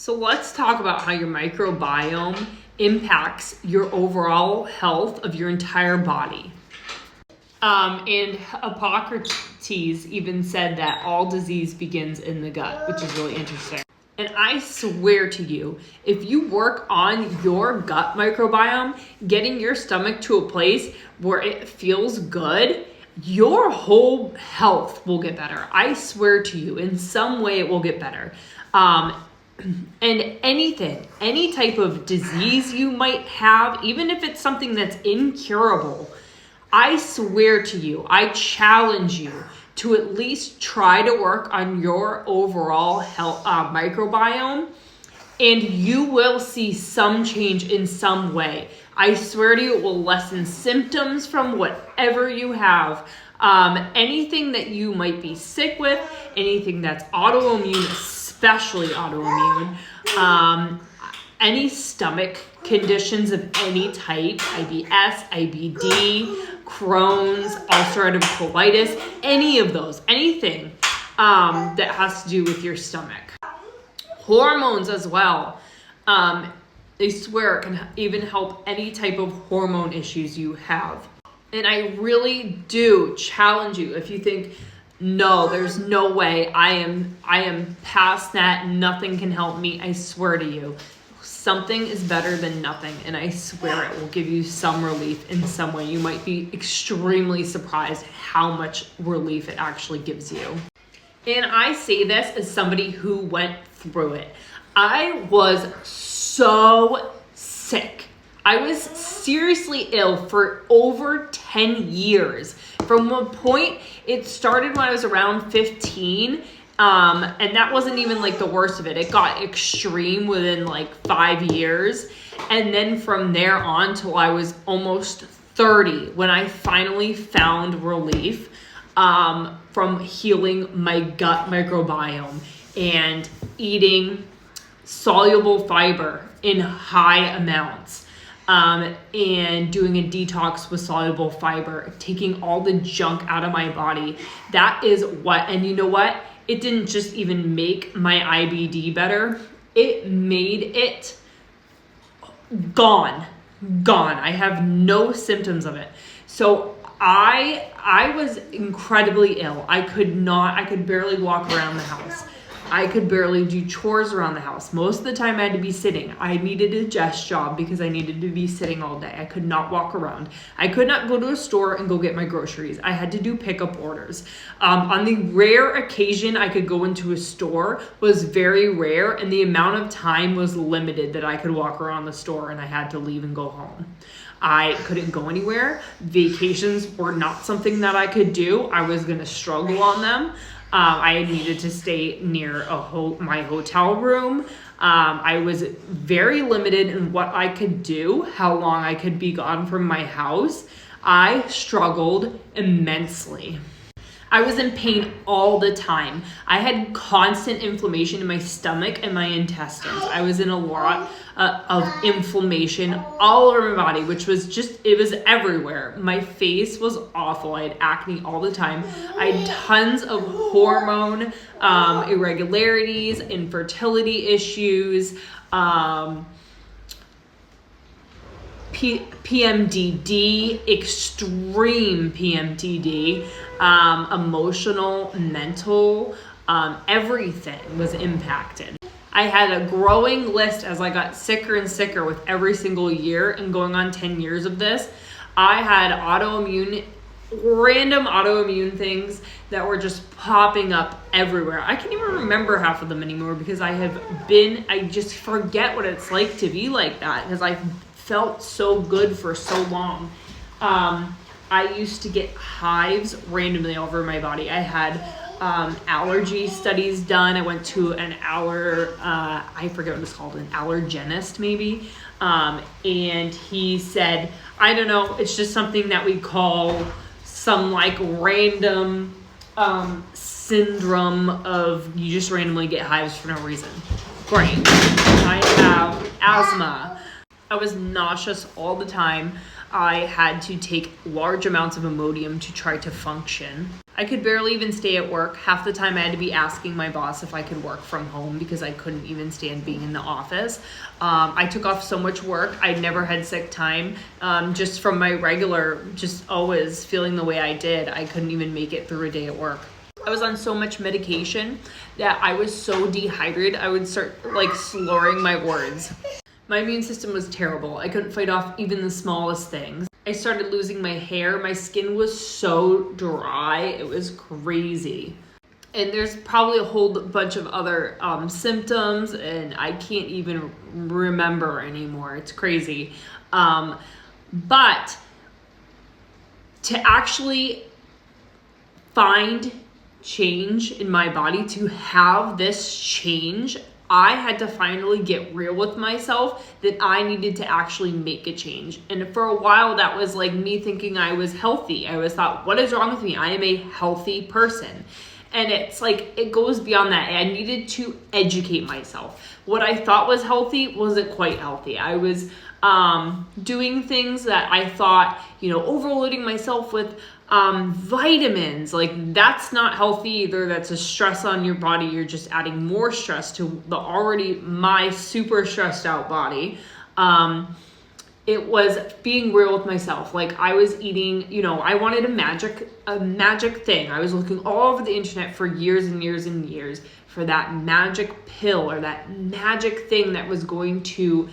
So let's talk about how your microbiome impacts your overall health of your entire body. And Hippocrates even said that all disease begins in the gut, which is really interesting. And I swear to you, if you work on your gut microbiome, getting your stomach to a place where it feels good, your whole health will get better. I swear to you, in some way it will get better. And any type of disease you might have, even if it's something that's incurable, I swear to you, I challenge you to at least try to work on your overall health microbiome, and you will see some change in some way. I swear to you, it will lessen symptoms from whatever you have. Anything that you might be sick with, anything that's autoimmune, especially autoimmune, any stomach conditions of any type, IBS, IBD, Crohn's, ulcerative colitis, any of those, anything that has to do with your stomach. Hormones as well. They swear it can even help any type of hormone issues you have. And I really do challenge you, if you think, no, there's no way, I am past that, nothing can help me, I swear to you, something is better than nothing, and I swear it will give you some relief in some way. You might be extremely surprised how much relief it actually gives you. And I say this as somebody who went through it. I was so sick. I was seriously ill for over 10 years. From a point, it started when I was around 15, and that wasn't even like the worst of it. It got extreme within like 5 years. And then from there on till I was almost 30, when I finally found relief from healing my gut microbiome and eating soluble fiber in high amounts. And doing a detox with soluble fiber, taking all the junk out of my body. That is what, and you know what? It didn't just even make my IBD better. It made it gone. I have no symptoms of it. So I was incredibly ill. I could barely walk around the house. I could barely do chores around the house. Most of the time I had to be sitting. I needed a desk job because I needed to be sitting all day. I could not walk around. I could not go to a store and go get my groceries. I had to do pickup orders. On the rare occasion I could go into a store was very rare, and the amount of time was limited that I could walk around the store, and I had to leave and go home. I couldn't go anywhere. Vacations were not something that I could do. I was going to struggle on them. I needed to stay near my hotel room. I was very limited in what I could do, how long I could be gone from my house. I struggled immensely. I was in pain all the time. I had constant inflammation in my stomach and my intestines. I was in a lot of inflammation all over my body, which was it was everywhere. My face was awful. I had acne all the time. I had tons of hormone irregularities, infertility issues, PMDD, extreme PMDD, emotional, mental, everything was impacted. I had a growing list as I got sicker and sicker with every single year, and going on 10 years of this. I had random autoimmune things that were just popping up everywhere. I can't even remember half of them anymore because I just forget what it's like to be like that, because I felt so good for so long. I used to get hives randomly all over my body. I had allergy studies done. I went to I forget what it's called, an allergenist maybe. And he said, I don't know, it's just something that we call some like random syndrome of you just randomly get hives for no reason. Great. I have asthma. I was nauseous all the time. I had to take large amounts of Imodium to try to function. I could barely even stay at work. Half the time I had to be asking my boss if I could work from home because I couldn't even stand being in the office. I took off so much work. I never had sick time. Just from my regular, just always feeling the way I did, I couldn't even make it through a day at work. I was on so much medication that I was so dehydrated, I would start like slurring my words. My immune system was terrible. I couldn't fight off even the smallest things. I started losing my hair. My skin was so dry. It was crazy. And there's probably a whole bunch of other symptoms, and I can't even remember anymore. It's crazy. But to actually find change in my body, to have this change, I had to finally get real with myself that I needed to actually make a change. And for a while, that was like me thinking I was healthy. I was thought, what is wrong with me? I am a healthy person. And it's like, it goes beyond that. I needed to educate myself. What I thought was healthy wasn't quite healthy. I was doing things that I thought, overloading myself with vitamins. Like, that's not healthy either. That's a stress on your body. You're just adding more stress to the already my super stressed out body. It was being real with myself. Like, I was eating, I wanted a magic thing. I was looking all over the internet for years and years and years for that magic pill or that magic thing that was going to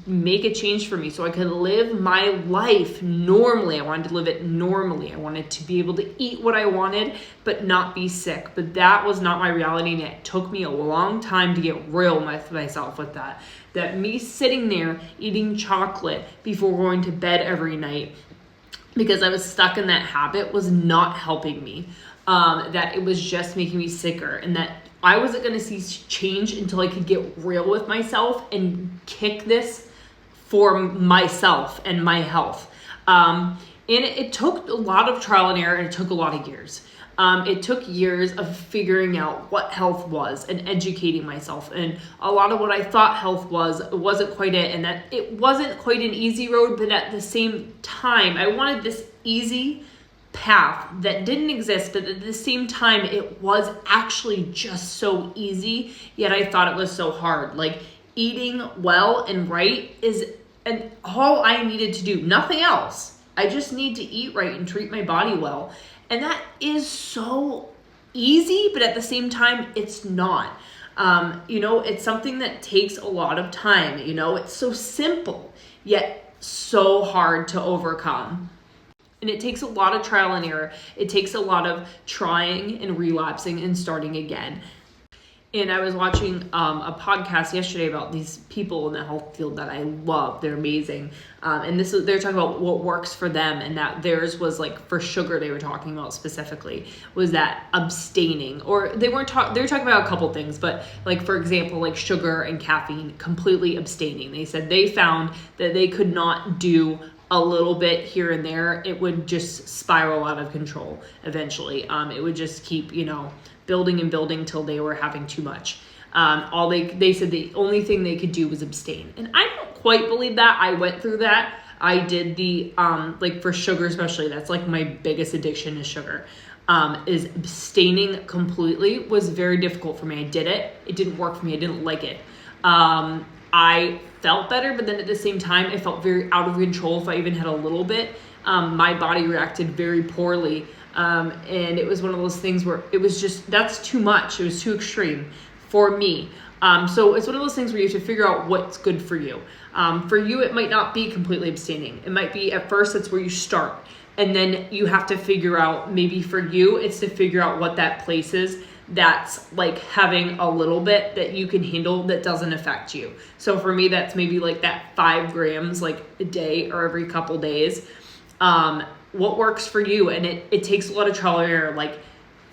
make a change for me so I could live my life normally. I wanted to live it normally. I wanted to be able to eat what I wanted, but not be sick. But that was not my reality, and it took me a long time to get real with myself with that. That me sitting there eating chocolate before going to bed every night because I was stuck in that habit was not helping me. That it was just making me sicker, and that I wasn't going to see change until I could get real with myself and kick this for myself and my health. And it took a lot of trial and error, and it took a lot of years. It took years of figuring out what health was and educating myself. And a lot of what I thought health was, it wasn't quite it. And that it wasn't quite an easy road, but at the same time, I wanted this easy path that didn't exist, but at the same time, it was actually just so easy, yet I thought it was so hard. Like, eating well and right is all I needed to do, nothing else. I just need to eat right and treat my body well. And that is so easy, but at the same time, it's not. It's something that takes a lot of time. It's so simple, yet so hard to overcome. And it takes a lot of trial and error. It takes a lot of trying and relapsing and starting again. And I was watching a podcast yesterday about these people in the health field that I love. They're amazing. And they're talking about what works for them, and that theirs was like for sugar. They were talking about specifically was that abstaining, or they were talking about a couple things, but like, for example, like sugar and caffeine, completely abstaining. They said they found that they could not do a little bit here and there. It would just spiral out of control eventually. It would just keep, building and building till they were having too much. They said the only thing they could do was abstain. And I don't quite believe that. I went through that. I did the, like for sugar especially, that's like my biggest addiction is sugar. Is abstaining completely was very difficult for me. I did it. It didn't work for me. I didn't like it. I felt better, but then at the same time, I felt very out of control if I even had a little bit. My body reacted very poorly. And it was one of those things where it was just, that's too much. It was too extreme for me. So it's one of those things where you have to figure out what's good for you. For you, it might not be completely abstaining. It might be at first, that's where you start. And then you have to figure out, maybe for you, it's to figure out what that place is that's like having a little bit that you can handle that doesn't affect you. So for me, that's maybe like that 5 grams like a day or every couple days. What works for you? And it takes a lot of trial and error, like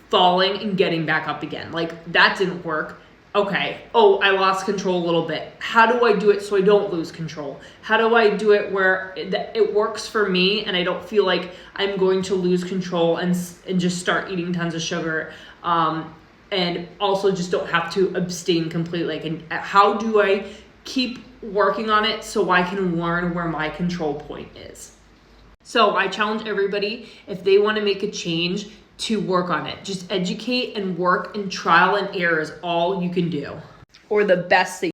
falling and getting back up again. Like that didn't work. Okay. Oh, I lost control a little bit. How do I do it so I don't lose control? How do I do it where it works for me and I don't feel like I'm going to lose control and just start eating tons of sugar? And also just don't have to abstain completely. Like, and how do I keep working on it so I can learn where my control point is? So I challenge everybody, if they want to make a change, to work on it. Just educate and work, and trial and error is all you can do. Or the best that